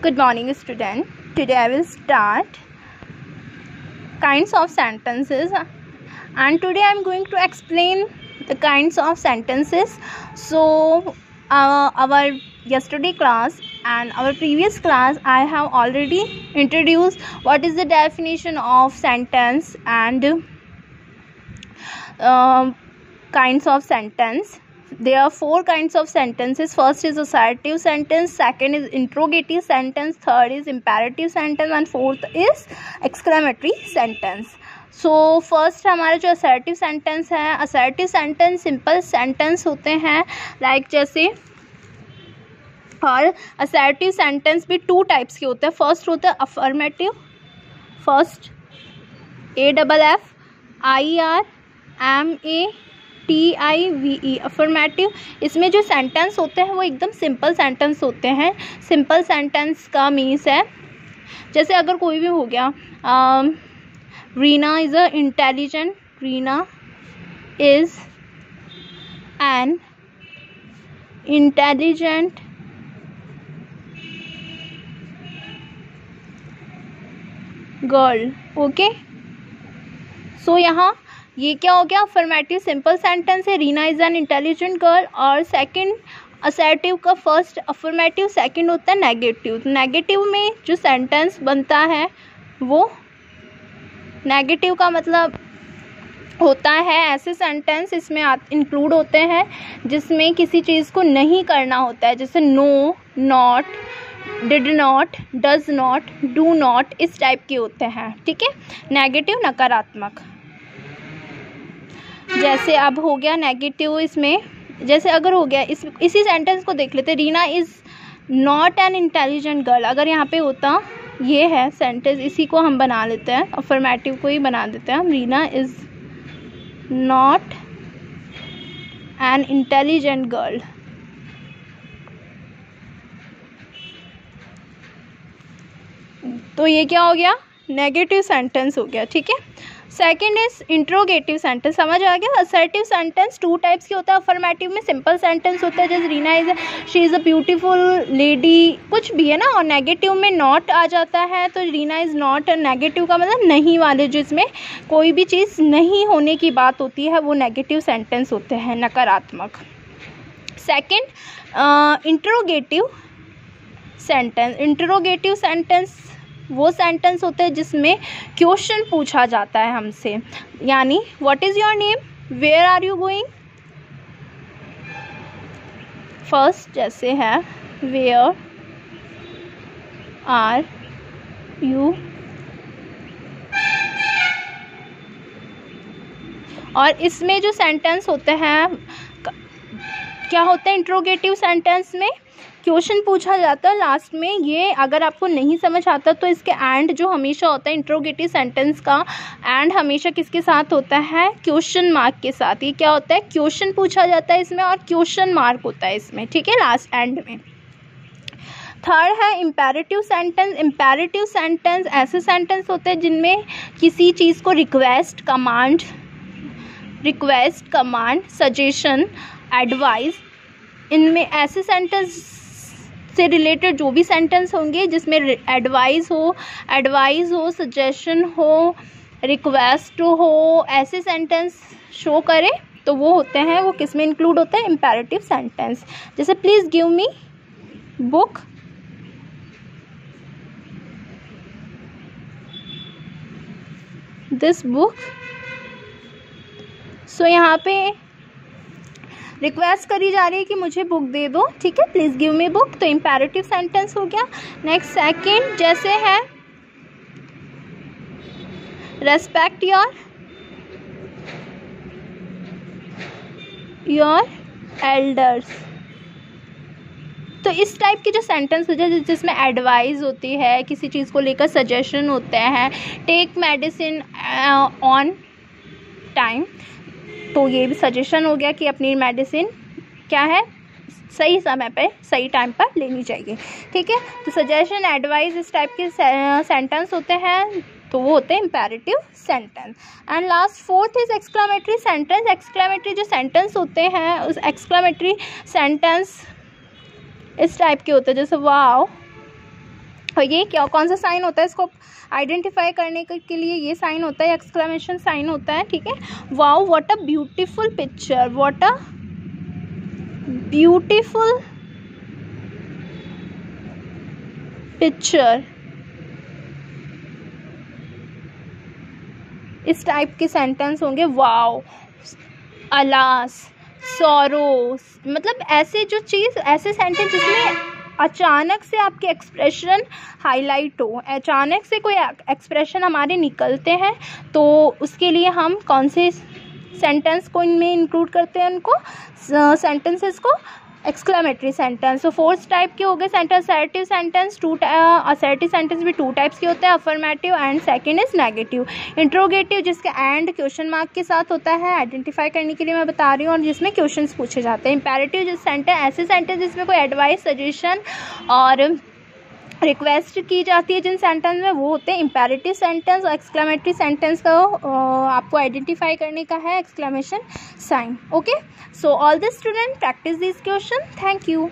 Good morning, student. Today I will start kinds of sentences, and today I am going to explain the kinds of sentences. So, our yesterday class and our previous class, I have already introduced what is the definition of sentence and kinds of sentence. There are 4 kinds of sentences. First is assertive sentence, second is interrogative sentence, third is imperative sentence and fourth is exclamatory sentence. So first हमारा जो assertive sentence है, assertive sentence simple sentence होते हैं, like जैसे, और assertive sentence भी 2 types के होते हैं. फर्स्ट होता है affirmative, फर्स्ट AFFIRMATIVE अफर्मेटिव. इसमें जो सेंटेंस होते हैं वो एकदम सिंपल सेंटेंस होते हैं. सिंपल सेंटेंस का मीन्स है, जैसे अगर कोई भी हो गया, Reena is a intelligent, Reena is an intelligent girl. Okay, so यहाँ ये क्या हो गया, अफर्मेटिव सिंपल सेंटेंस है, Reena is an intelligent girl. और सेकंड असर्टिव का फर्स्ट अफर्मेटिव, सेकंड होता है नेगेटिव. नेगेटिव में जो सेंटेंस बनता है वो, नेगेटिव का मतलब होता है ऐसे सेंटेंस इसमें इंक्लूड होते हैं जिसमें किसी चीज़ को नहीं करना होता है, जैसे no, not, did not, does not, do not, इस टाइप के होते हैं. ठीक है, नेगेटिव नकारात्मक. जैसे अब हो गया नेगेटिव, इसमें जैसे अगर हो गया इसी सेंटेंस को देख लेते, Reena is not an intelligent girl. अगर यहाँ पे होता, ये है सेंटेंस, इसी को हम बना लेते हैं, अफर्मेटिव को ही बना देते हैं हम, Reena is not an intelligent girl. तो ये क्या हो गया, नेगेटिव सेंटेंस हो गया. ठीक है, सेकेंड इज इंट्रोगेटिव सेंटेंस. समझ आ गया. असर्टिव सेंटेंस 2 टाइप्स के होता है. अफर्मेटिव में सिंपल सेंटेंस होता है, जैसे Reena is, she is a beautiful lady, कुछ भी है ना. और नेगेटिव में नॉट आ जाता है, तो रीना इज़ नॉट. नेगेटिव का मतलब नहीं वाले, जिसमें कोई भी चीज़ नहीं होने की बात होती है, वो नेगेटिव सेंटेंस होते हैं, नकारात्मक. Second interrogative sentence. Interrogative sentence वो सेंटेंस होते हैं जिसमें क्वेश्चन पूछा जाता है हमसे, यानी what is your name, where are you going. First जैसे है वेयर आर यू, और इसमें जो सेंटेंस होते हैं क्या होता है, इंट्रोगेटिव सेंटेंस में क्वेश्चन पूछा जाता है लास्ट में. ये अगर आपको नहीं समझ आता तो इसके एंड जो हमेशा होता है इंट्रोगेटिव सेंटेंस का एंड हमेशा किसके साथ होता है, क्वेश्चन मार्क के साथ. ये क्या होता है, क्वेश्चन पूछा जाता है इसमें और क्वेश्चन मार्क होता है इसमें. ठीक है, लास्ट एंड में. थर्ड है इम्पेरेटिव सेंटेंस. इम्पेरेटिव सेंटेंस ऐसे सेंटेंस होते हैं जिनमें किसी चीज़ को रिक्वेस्ट, कमांड, सजेशन, एडवाइस, इनमें ऐसे सेंटेंस से रिलेटेड जो भी सेंटेंस होंगे जिसमें एडवाइस हो, सजेशन हो, रिक्वेस्ट हो, ऐसे सेंटेंस शो करे तो वो होते हैं, वो किस में इंक्लूड होते हैं, इम्पेरेटिव सेंटेंस. जैसे please give me book, this book. So यहाँ पे रिक्वेस्ट करी जा रही है कि मुझे बुक दे दो. ठीक है, प्लीज़ गिव मी बुक, तो इम्पेरेटिव सेंटेंस हो गया. नेक्स्ट सेकंड जैसे है रेस्पेक्ट योर एल्डर्स. तो इस टाइप की जो सेंटेंस होते हैं जिसमें एडवाइस होती है, किसी चीज़ को लेकर सजेशन होते हैं, टेक मेडिसिन ऑन टाइम, तो ये भी सजेशन हो गया कि अपनी मेडिसिन क्या है, सही समय पे सही टाइम पर लेनी चाहिए. ठीक है, तो सजेशन, एडवाइस, इस टाइप के सेंटेंस होते हैं, तो वो होते हैं imperative sentence. And last fourth is exclamatory sentence. Exclamatory जो सेंटेंस होते हैं, उस एक्सक्लेमेटरी सेंटेंस इस टाइप के होते हैं, जैसे वाओ, और ये क्या कौन सा साइन होता है इसको आइडेंटिफाई करने के लिए? ये साइन होता है, एक्सक्लेमेशन साइन होता है, ठीक है। Wow what a beautiful picture, what a beautiful picture, इस टाइप के सेंटेंस होंगे। वाओ, अलास, सॉरो, मतलब ऐसे जो चीज़, ऐसे सेंटेंस जिसमें अचानक से आपके एक्सप्रेशन हाईलाइट हो, अचानक से कोई एक्सप्रेशन हमारे निकलते हैं, तो उसके लिए हम कौन से सेंटेंस को इनमें इंक्लूड करते हैं, उनको सेंटेंसेस को? Exclamatory sentence. तो फोर्थ टाइप के हो गए sentence assertive sentence. Assertive sentence भी 2 टाइप्स के होते हैं, affirmative and second is negative. Interrogative जिसका एंड क्वेश्चन मार्क के साथ होता है, आइडेंटिफाई करने के लिए मैं बता रही हूँ, और जिसमें क्वेश्चंस पूछे जाते हैं। इंपेरेटिव जिस सेंटेंस, ऐसे सेंटेंस जिसमें कोई एडवाइस, सजेशन और रिक्वेस्ट की जाती है जिन सेंटेंस में, वो होते हैं इंपेरेटिव सेंटेंस। और एक्सक्लेमेटरी सेंटेंस का आपको आइडेंटिफाई करने का है exclamation sign. Okay, so all the student practice this question. Thank you.